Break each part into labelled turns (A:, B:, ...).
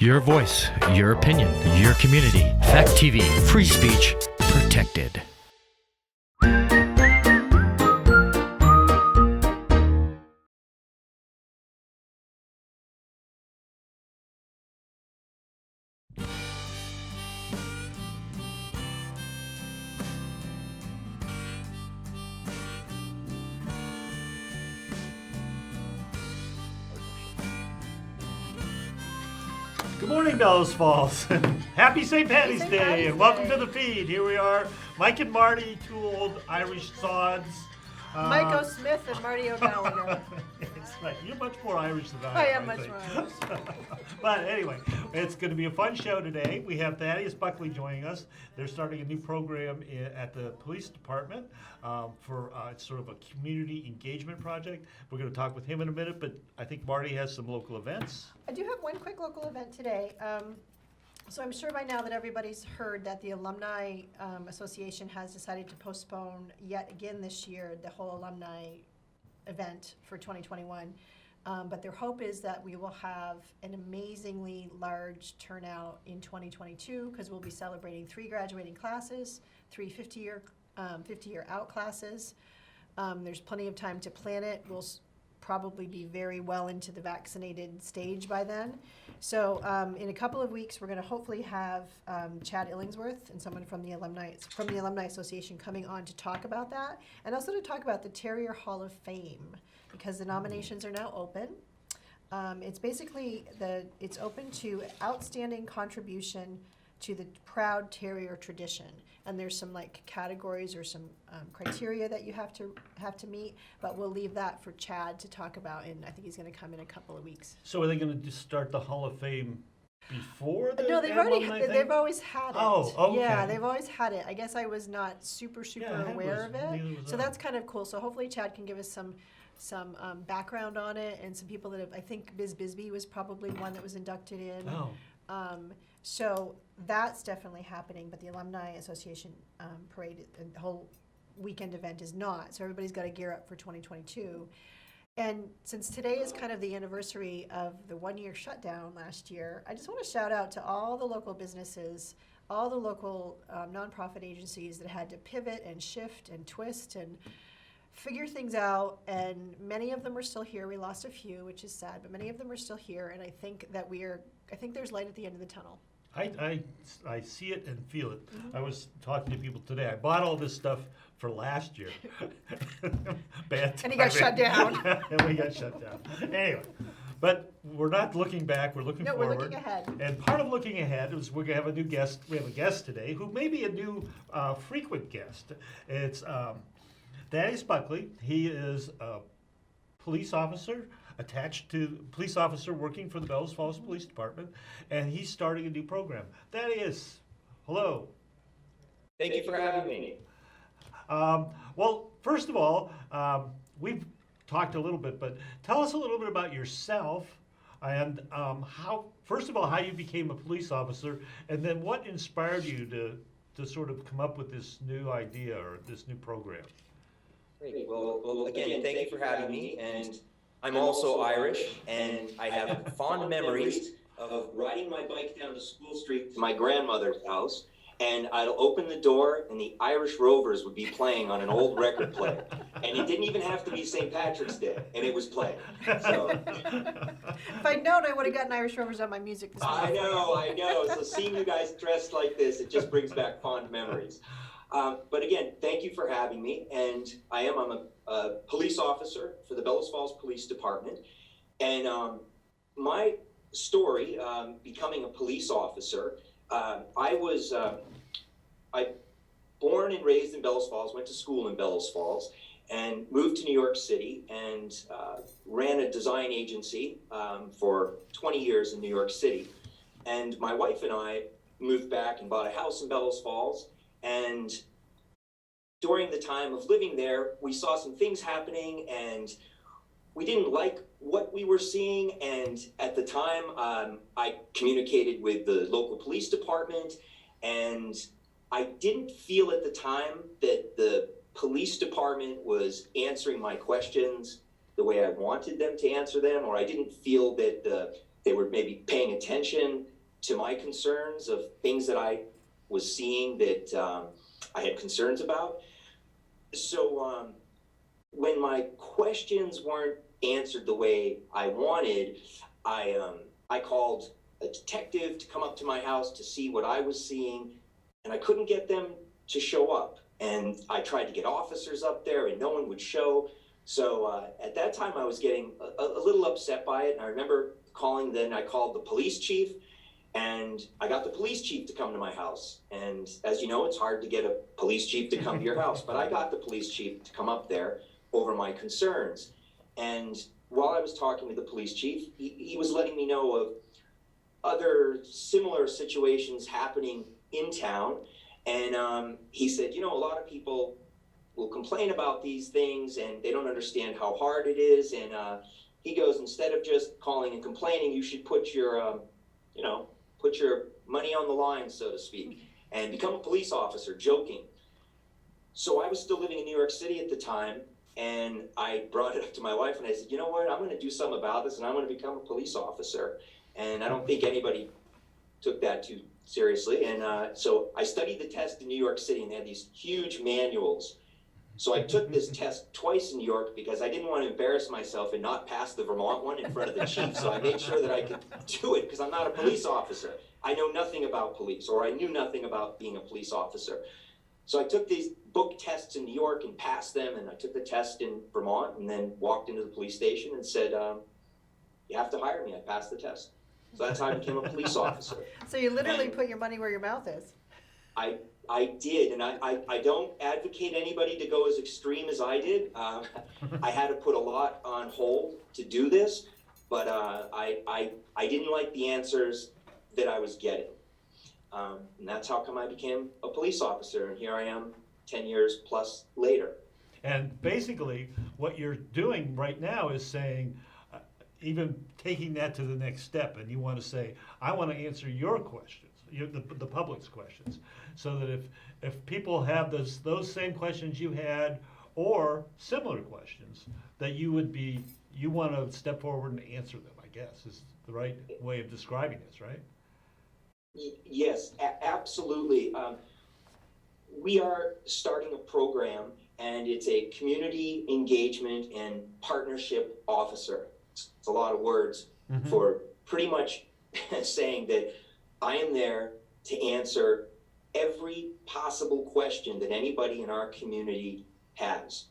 A: Your voice, your opinion, your community. Fact TV, free speech protected.
B: Good morning, Bellows Falls. Happy St. Patty's Day, and welcome to the feed. Here we are, Mike and Marty, two old Irish sods.
C: Mike O. Smith and Marty O'Gallagher.
B: It's right. You're much more Irish than
C: I am
B: think.
C: much more Irish.
B: But anyway, it's going to be a fun show today. We have Thaddeus Buckley joining us. They're starting a new program at the police department for it's sort of a community engagement project. We're going to talk with him in a minute, but I think Marty has some local events.
C: I do have one quick local event today. So I'm sure by now that everybody's heard that the Alumni Association has decided to postpone yet again this year the whole alumni event for 2021. But their hope is that we will have an amazingly large turnout in 2022 because we'll be celebrating 3 graduating classes, 3 50-year out classes. There's plenty of time to plan it. We'll probably be very well into the vaccinated stage by then. So in a couple of weeks, we're going to hopefully have Chad Illingsworth and someone from the Alumni Association coming on to talk about that, and also to talk about the Terrier Hall of Fame, because the nominations are now open. It's basically it's open to outstanding contribution to the proud terrier tradition, and there's some like categories or some criteria that you have to meet, but we'll leave that for Chad to talk about, and I think he's going to come in a couple of weeks.
B: So are they going to just start the Hall of Fame before the
C: No, they've always had it.
B: Oh, okay.
C: Yeah, they've always had it. I guess I was not super aware of it. So that's kind of cool. So hopefully Chad can give us some background on it, and some people that have, I think Biz Bisbee was probably one that was inducted in.
B: Oh.
C: So that's definitely happening, but the Alumni Association parade and the whole weekend event is not. So everybody's got to gear up for 2022. And since today is kind of the anniversary of the 1-year shutdown last year, I just want to shout out to all the local businesses, all the local nonprofit agencies that had to pivot and shift and twist and figure things out, and many of them are still here. We lost a few, which is sad, but many of them are still here, and I think that I think there's light at the end of the tunnel.
B: I see it and feel it.
C: Mm-hmm.
B: I was talking to people today. I bought all this stuff for last year. Bad
C: And he got shut down.
B: And we got shut down. Anyway, but we're not looking back. We're looking forward.
C: We're looking ahead.
B: And part of looking ahead is we're going to have a new guest. We have a guest today who may be a new frequent guest. It's Thaddeus Buckley. He is a police officer working for the Bellows Falls Police Department, and he's starting a new program. Thaddeus, hello.
D: Thank you for having me.
B: Well, first of all, we've talked a little bit, but tell us a little bit about yourself and how you became a police officer, and then what inspired you to sort of come up with this new idea or this new program.
D: Great. Well, again, thank you for having me. And I'm also Irish, and I have fond memories of riding my bike down to School Street to my grandmother's house, and I'd open the door, and the Irish Rovers would be playing on an old record player. And it didn't even have to be St. Patrick's Day, and it was playing. So,
C: if I'd known, I would have gotten Irish Rovers on my music this morning.
D: I know. So seeing you guys dressed like this, it just brings back fond memories. But again, thank you for having me. And I'm a police officer for the Bellows Falls Police Department. And my story, becoming a police officer, I was born and raised in Bellows Falls, went to school in Bellows Falls, and moved to New York City and ran a design agency for 20 years in New York City. And my wife and I moved back and bought a house in Bellows Falls. And during the time of living there, we saw some things happening, and we didn't like what we were seeing. And at the time, I communicated with the local police department, and I didn't feel at the time that the police department was answering my questions the way I wanted them to answer them, or I didn't feel that the they were maybe paying attention to my concerns of things that I was seeing that I had concerns about. So when my questions weren't answered the way I wanted, I called a detective to come up to my house to see what I was seeing, and I couldn't get them to show up. And I tried to get officers up there, and no one would show. So at that time, I was getting a little upset by it. And I remember calling, then I called the police chief, and I got the police chief to come to my house. And as you know, it's hard to get a police chief to come to your house, but I got the police chief to come up there over my concerns. And while I was talking with the police chief, he was letting me know of other similar situations happening in town. And he said, you know, a lot of people will complain about these things and they don't understand how hard it is. And he goes, instead of just calling and complaining, you should put your, put your money on the line, so to speak, and become a police officer, joking. So I was still living in New York City at the time, and I brought it up to my wife and I said, you know what, I'm going to do something about this and I'm going to become a police officer. And I don't think anybody took that too seriously. And so I studied the test in New York City, and they had these huge manuals. So I took this test twice in New York because I didn't want to embarrass myself and not pass the Vermont one in front of the chief. So I made sure that I could do it because I'm not a police officer. I know nothing about police, or I knew nothing about being a police officer. So I took these book tests in New York and passed them, and I took the test in Vermont and then walked into the police station and said, you have to hire me. I passed the test. So that's how I became a police officer.
C: So you literally put your money where your mouth is.
D: I did, and I don't advocate anybody to go as extreme as I did. I had to put a lot on hold to do this, but I didn't like the answers that I was getting. And that's how come I became a police officer, and here I am 10 years plus later.
B: And basically, what you're doing right now is saying, even taking that to the next step, and you want to say, I want to answer your questions, the public's questions, so that if people have those same questions you had or similar questions, that you want to step forward and answer them, I guess, is the right way of describing this, right?
D: Yes, absolutely. We are starting a program, and it's a community engagement and partnership officer. It's a lot of words for pretty much saying that I am there to answer every possible question that anybody in our community has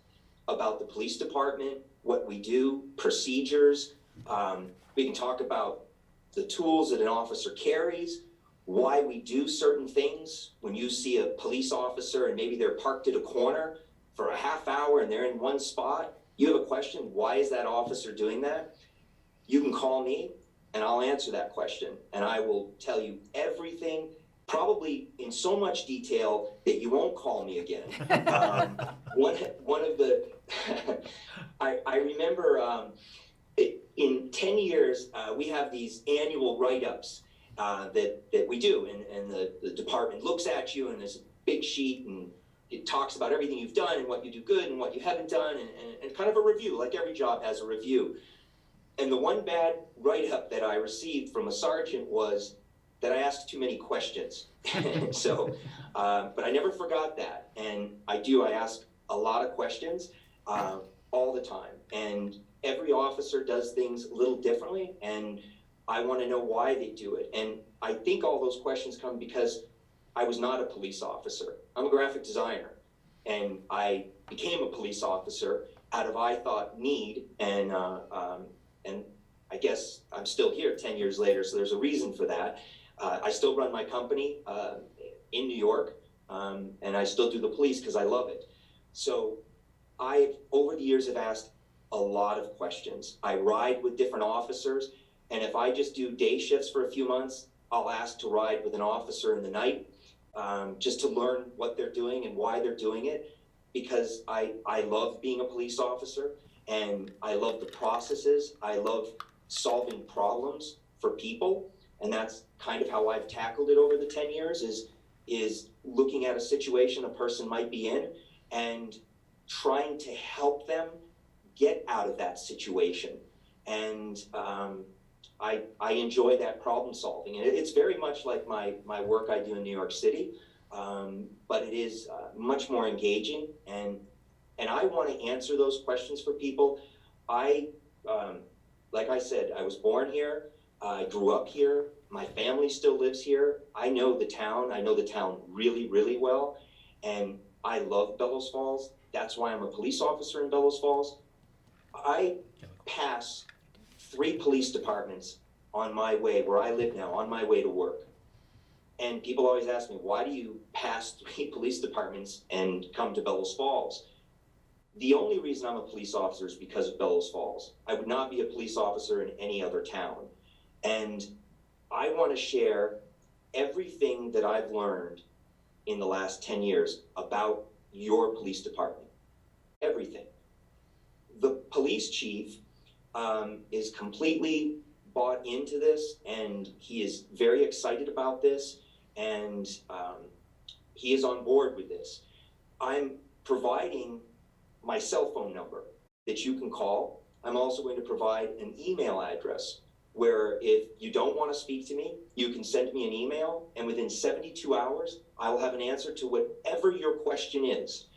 D: about the police department, what we do, procedures. We can talk about the tools that an officer carries, why we do certain things. When you see a police officer and maybe they're parked at a corner for a half hour and they're in one spot, you have a question, why is that officer doing that? You can call me and I'll answer that question, and I will tell you everything, probably in so much detail that you won't call me again. One of the, I remember in 10 years, we have these annual write-ups that we do, and the department looks at you, and there's a big sheet, and it talks about everything you've done and what you do good and what you haven't done, and kind of a review, like every job has a review. And the one bad write-up that I received from a sergeant was that I asked too many questions. So, but I never forgot that. And I ask a lot of questions all the time. And every officer does things a little differently, and I want to know why they do it. And I think all those questions come because I was not a police officer. I'm a graphic designer, and I became a police officer out of, I thought, need, and I guess I'm still here 10 years later, so there's a reason for that. I still run my company in New York, and I still do the police because I love it. So I, over the years, have asked a lot of questions. I ride with different officers, and if I just do day shifts for a few months, I'll ask to ride with an officer in the night, just to learn what they're doing and why they're doing it, because I love being a police officer, and I love the processes. I love solving problems for people, and that's kind of how I've tackled it over the 10 years, is looking at a situation a person might be in and trying to help them get out of that situation. And I enjoy that problem solving. And it's very much like my work I do in New York City, but it is much more engaging. And I want to answer those questions for people. Like I said, I was born here. I grew up here. My family still lives here. I know the town. I know the town really, really well. And I love Bellows Falls. That's why I'm a police officer in Bellows Falls. I pass 3 police departments on my way, where I live now, on my way to work. And people always ask me, why do you pass 3 police departments and come to Bellows Falls? The only reason I'm a police officer is because of Bellows Falls. I would not be a police officer in any other town. And I want to share everything that I've learned in the last 10 years about your police department. Everything. The police chief is completely bought into this, and he is very excited about this, and he is on board with this. I'm providing my cell phone number that you can call. I'm also going to provide an email address where if you don't want to speak to me, you can send me an email, and within 72 hours, I will have an answer to whatever your question is.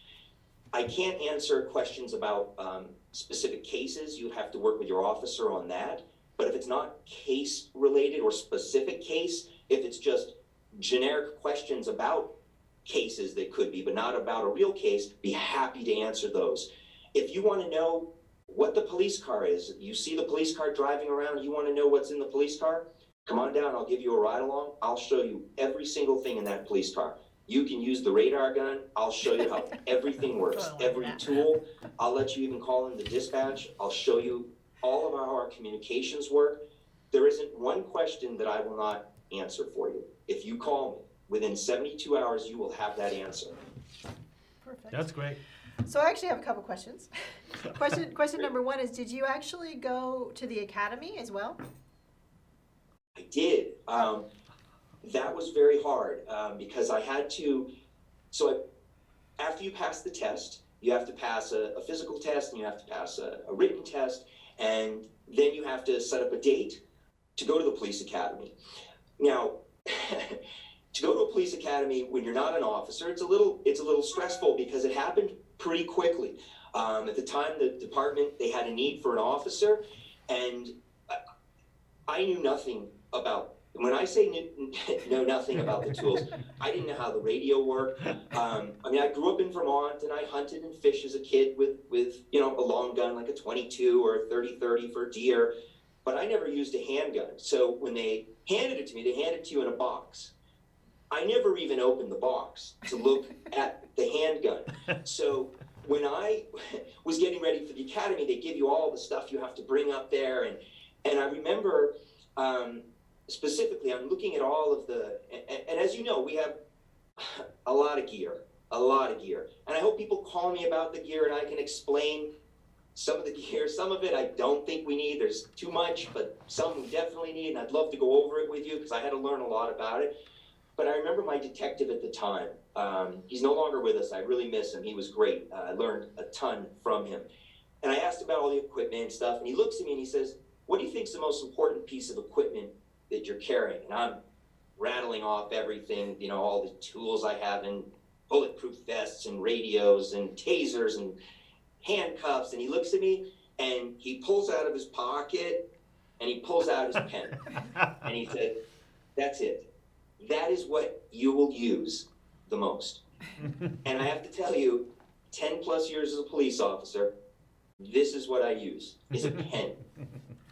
D: I can't answer questions about specific cases. You'd have to work with your officer on that. But if it's not case related or specific case, if it's just generic questions about cases that could be, but not about a real case, be happy to answer those. If you want to know what the police car is, you see the police car driving around, you want to know what's in the police car, come on down, I'll give you a ride along. I'll show you every single thing in that police car. You can use the radar gun. I'll show you how everything works, every tool. I'll let you even call in the dispatch. I'll show you all of how our communications work. There isn't one question that I will not answer for you. If you call me, within 72 hours, you will have that answer.
C: Perfect.
B: That's great.
C: So I actually have a couple questions. Question number 1 is, did you actually go to the academy as well?
D: I did. That was very hard because I had to, after you pass the test, you have to pass a physical test, and you have to pass a written test, and then you have to set up a date to go to the police academy. Now, to go to a police academy when you're not an officer, it's a little stressful because it happened pretty quickly. At the time, the department, they had a need for an officer, and I knew nothing about. When I say know nothing about the tools, I didn't know how the radio worked. I mean, I grew up in Vermont, and I hunted and fished as a kid with a long gun like a 22 or a 30-30 for deer, but I never used a handgun. So when they handed it to me, they handed it to you in a box. I never even opened the box to look at the handgun. So when I was getting ready for the academy, they give you all the stuff you have to bring up there, and I remember. Specifically, I'm looking at all of and as you know, we have a lot of gear. And I hope people call me about the gear and I can explain some of the gear. Some of it I don't think we need. There's too much, but some we definitely need, and I'd love to go over it with you because I had to learn a lot about it. But I remember my detective at the time. He's no longer with us. I really miss him. He was great. I learned a ton from him. And I asked about all the equipment and stuff, and he looks at me and he says, "What do you think is the most important piece of equipment that you're carrying?" And I'm rattling off everything, all the tools I have, and bulletproof vests and radios and tasers and handcuffs. And he looks at me and he pulls out of his pocket and he pulls out his pen. And he said, "That's it. That is what you will use the most." And I have to tell you, 10 plus years as a police officer, this is what I use, is a pen.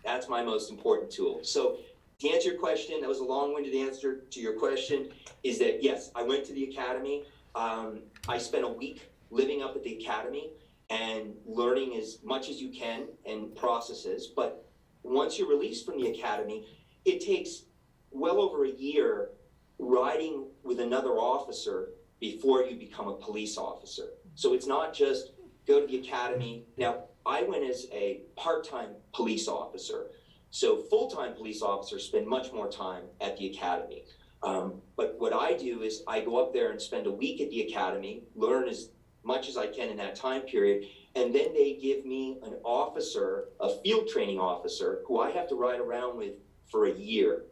D: That's my most important tool. So to answer your question, that was a long-winded answer to your question, is that yes, I went to the academy. I spent a week living up at the academy and learning as much as you can and processes. But once you're released from the academy, it takes well over a year riding with another officer before you become a police officer. So it's not just go to the academy. Now, I went as a part-time police officer. So full-time police officers spend much more time at the academy. But what I do is I go up there and spend a week at the academy, learn as much as I can in that time period, and then they give me an officer, a field training officer, who I have to ride around with for a year.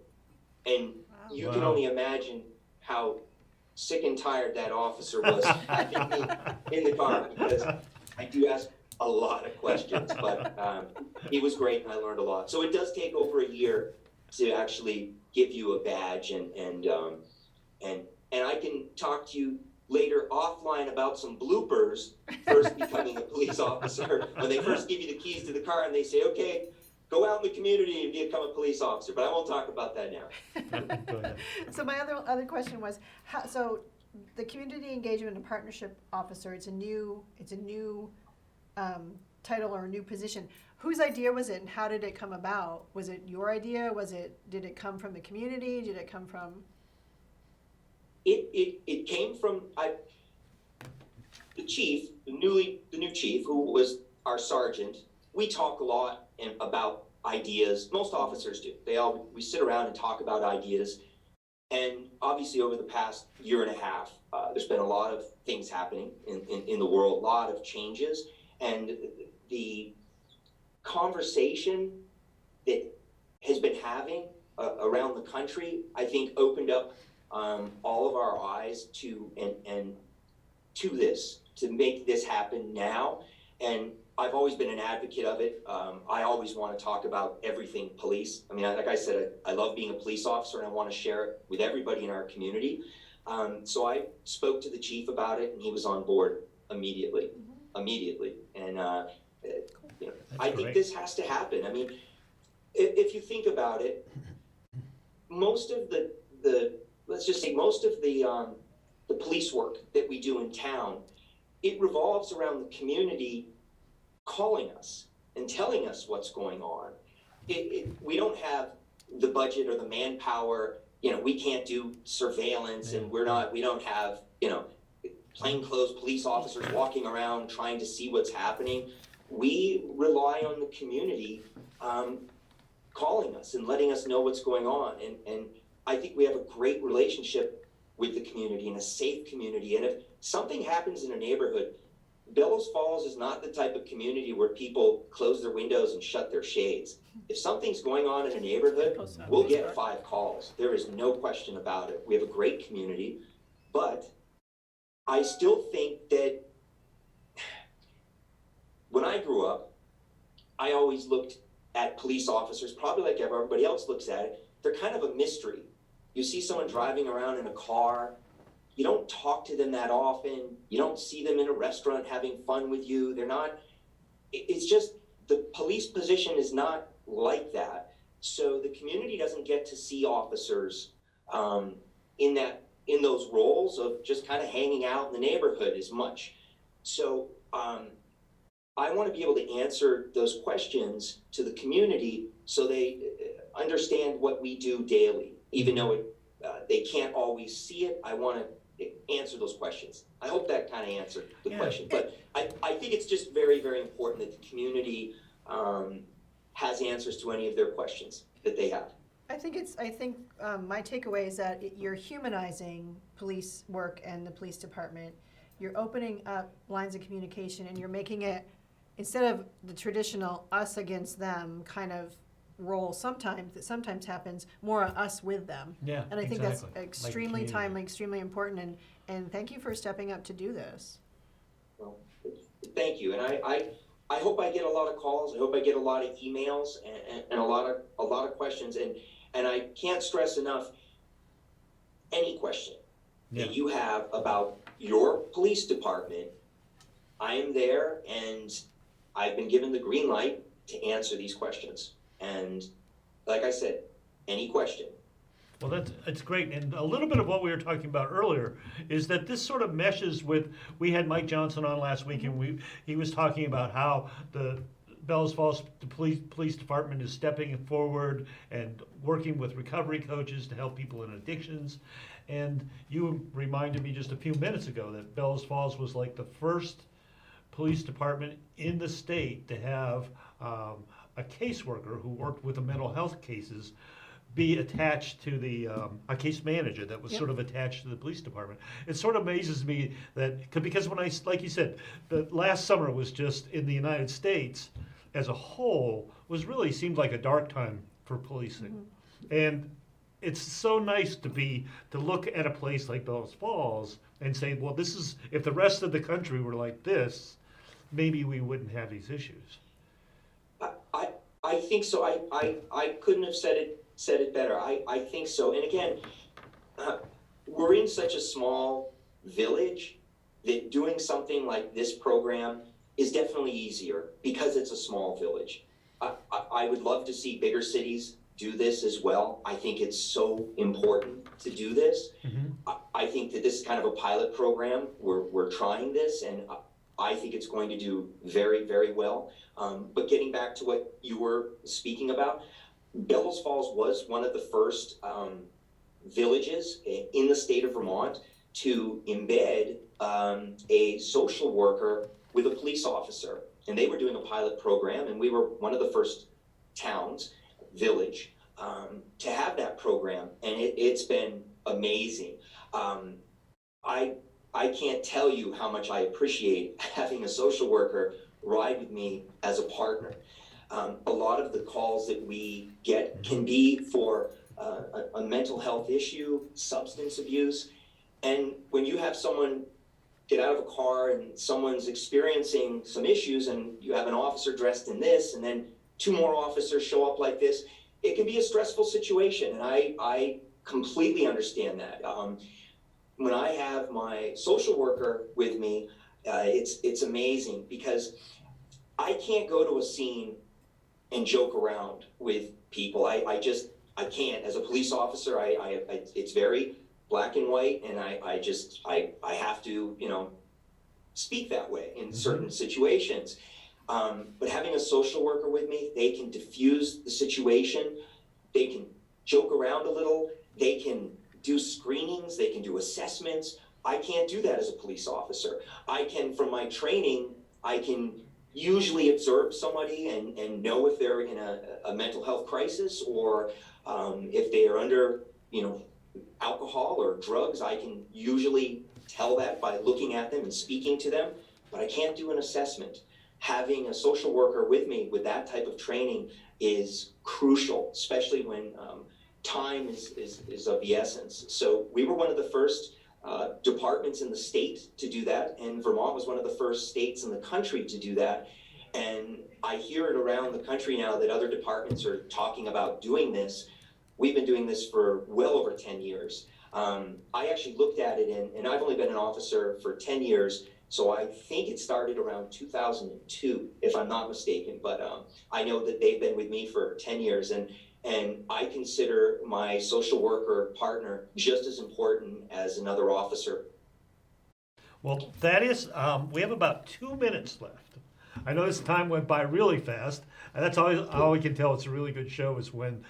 D: And you can
B: Wow.
D: only imagine how sick and tired that officer was in the car, because I do ask a lot of questions, but he was great and I learned a lot. So it does take over a year to actually give you a badge, and I can talk to you later offline about some bloopers first becoming a police officer, when they first give you the keys to the car and they say, okay, go out in the community and become a police officer, but I won't talk about that now.
B: Go ahead.
C: So my other question was, so the community engagement and partnership officer, it's a new title or a new position. Whose idea was it, and how did it come about? Was it your idea? Did it come from the community? Did it come from?
D: It came from the chief, the new chief, who was our sergeant. We talk a lot about ideas. Most officers do. We sit around and talk about ideas. And obviously over the past year and a half, there's been a lot of things happening in the world, a lot of changes. And the conversation that has been having around the country, I think, opened up all of our eyes to this, to make this happen now. And I've always been an advocate of it. I always want to talk about everything police. I mean, like I said, I love being a police officer, and I want to share it with everybody in our community. So I spoke to the chief about it, and he was on board immediately. And I think this has to happen. I mean, if you think about it, most of the police work that we do in town, it revolves around the community calling us and telling us what's going on. We don't have the budget or the manpower. We can't do surveillance, and we don't have, plainclothes police officers walking around trying to see what's happening. We rely on the community calling us and letting us know what's going on. And I think we have a great relationship with the community, and a safe community. And if something happens in a neighborhood, Bellows Falls is not the type of community where people close their windows and shut their shades. If something's going on in a neighborhood, we'll get 5 calls. There is no question about it. We have a great community, but I still think that when I grew up, I always looked at police officers, probably like everybody else looks at it, they're kind of a mystery. You see someone driving around in a car, you don't talk to them that often, you don't see them in a restaurant having fun with you, it's just, the police position is not like that. So the community doesn't get to see officers in those roles of just kind of hanging out in the neighborhood as much. So I want to be able to answer those questions to the community so they understand what we do daily, even though they can't always see it. I want to answer those questions. I hope that kind of answered the question. But I think it's just very, very important that the community has answers to any of their questions that they have.
C: I think my takeaway is that you're humanizing police work and the police department. You're opening up lines of communication, and you're making it, instead of the traditional us against them kind of role that sometimes happens, more us with them.
B: Yeah,
C: and I think
B: exactly.
C: that's extremely timely, extremely important, and thank you for stepping up to do this.
D: Well, thank you, and I hope I get a lot of calls. I hope I get a lot of emails and a lot of questions, and I can't stress enough, any question that you have about your police department, I am there, and I've been given the green light to answer these questions. And like I said, any question.
B: Well, that's great. And a little bit of what we were talking about earlier is that this sort of meshes with, we had Mike Johnson on last week, and he was talking about how the Bellows Falls Police Department is stepping forward and working with recovery coaches to help people in addictions. And you reminded me just a few minutes ago that Bellows Falls was like the first police department in the state to have a caseworker who worked with the mental health cases be attached to the a case manager that was sort of attached to the police department. It sort of amazes me that, because when like you said, the last summer was just in the United States as a whole, was really seemed like a dark time for policing. And it's so nice to look at a place like Bellows Falls and say, well, this is, if the rest of the country were like this, maybe we wouldn't have these issues.
D: I think so. I couldn't have said it better. I think so. And again, we're in such a small village that doing something like this program is definitely easier because it's a small village. I would love to see bigger cities do this as well. I think it's so important to do this.
B: Mm-hmm.
D: I think that this is kind of a pilot program. We're trying this, and I think it's going to do very, very well. But getting back to what you were speaking about, Bellows Falls was one of the first villages in the state of Vermont to embed a social worker with a police officer. And they were doing a pilot program, and we were one of the first towns, village, to have that program. And it's been amazing. I can't tell you how much I appreciate having a social worker ride with me as a partner. A lot of the calls that we get can be for a mental health issue, substance abuse. And when you have someone get out of a car and someone's experiencing some issues and you have an officer dressed in this and then two more officers show up like this, it can be a stressful situation. And I completely understand that. When I have my social worker with me, it's amazing because I can't go to a scene and joke around with people. I can't. As a police officer, it's very black and white, and I have to, speak that way in certain situations. But having a social worker with me, they can diffuse the situation. They can joke around a little. They can do screenings. They can do assessments. I can't do that as a police officer. I can, from my training, I can usually observe somebody and know if they're in a mental health crisis or if they are under, alcohol or drugs. I can usually tell that by looking at them and speaking to them, but I can't do an assessment. Having a social worker with me with that type of training is crucial, especially when time is of the essence. So we were one of the first departments in the state to do that, and Vermont was one of the first states in the country to do that. And I hear it around the country now that other departments are talking about doing this. We've been doing this for well over 10 years. I actually looked at it, and I've only been an officer for 10 years, so I think it started around 2002, if I'm not mistaken. But I know that they've been with me for 10 years, and I consider my social worker partner just as important as another officer.
B: Well, Thaddeus, we have about 2 minutes left. I know this time went by really fast, and that's always how we can tell it's a really good show is when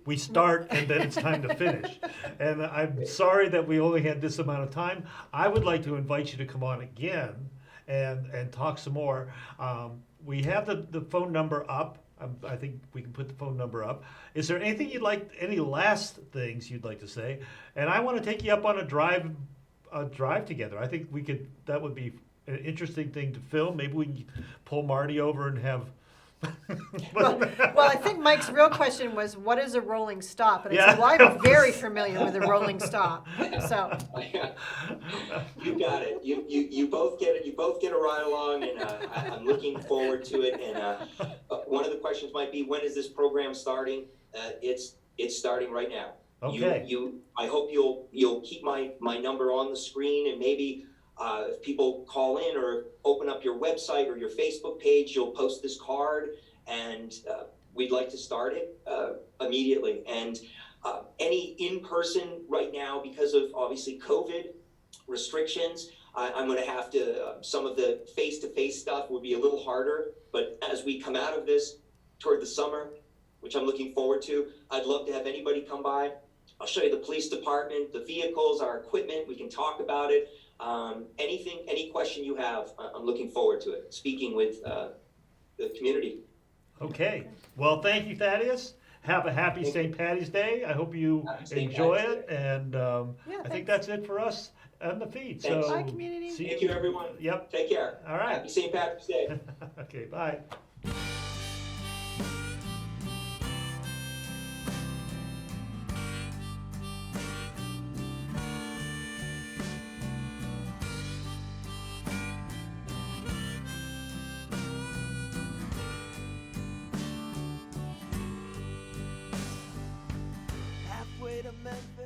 B: we start and then it's time to finish. And I'm sorry that we only had this amount of time. I would like to invite you to come on again and talk some more. We have the phone number up. I think we can put the phone number up. Is there anything any last things you'd like to say? And I want to take you up on a drive together. I think that would be an interesting thing to film. Maybe we can pull Marty over and have.
C: well, I think Mike's real question was, what is a rolling stop? And I said, well, I'm very familiar with a rolling stop. So
D: you got it. You both get it. You both get a ride along, and I'm looking forward to it. And one of the questions might be, when is this program starting? It's starting right now.
B: Okay.
D: I hope you'll keep my number on the screen, and maybe if people call in or open up your website or your Facebook page, you'll post this card, and we'd like to start it immediately. And any in-person right now, because of obviously COVID restrictions, I'm going to have to, some of the face-to-face stuff would be a little harder, but as we come out of this toward the summer, which I'm looking forward to, I'd love to have anybody come by. I'll show you the police department, the vehicles, our equipment. We can talk about it. Any question you have, I'm looking forward to it. Speaking with the community.
B: Okay. Well, thank you, Thaddeus. Have a happy St. Patty's Day. I hope you enjoy it. And I think that's it for us on the feed.
D: Thanks.
B: So
C: bye, community.
D: Thank you, everyone.
B: Yep.
D: Take care.
B: All right.
D: Happy St. Patrick's Day.
B: Okay, bye.
E: Memphis.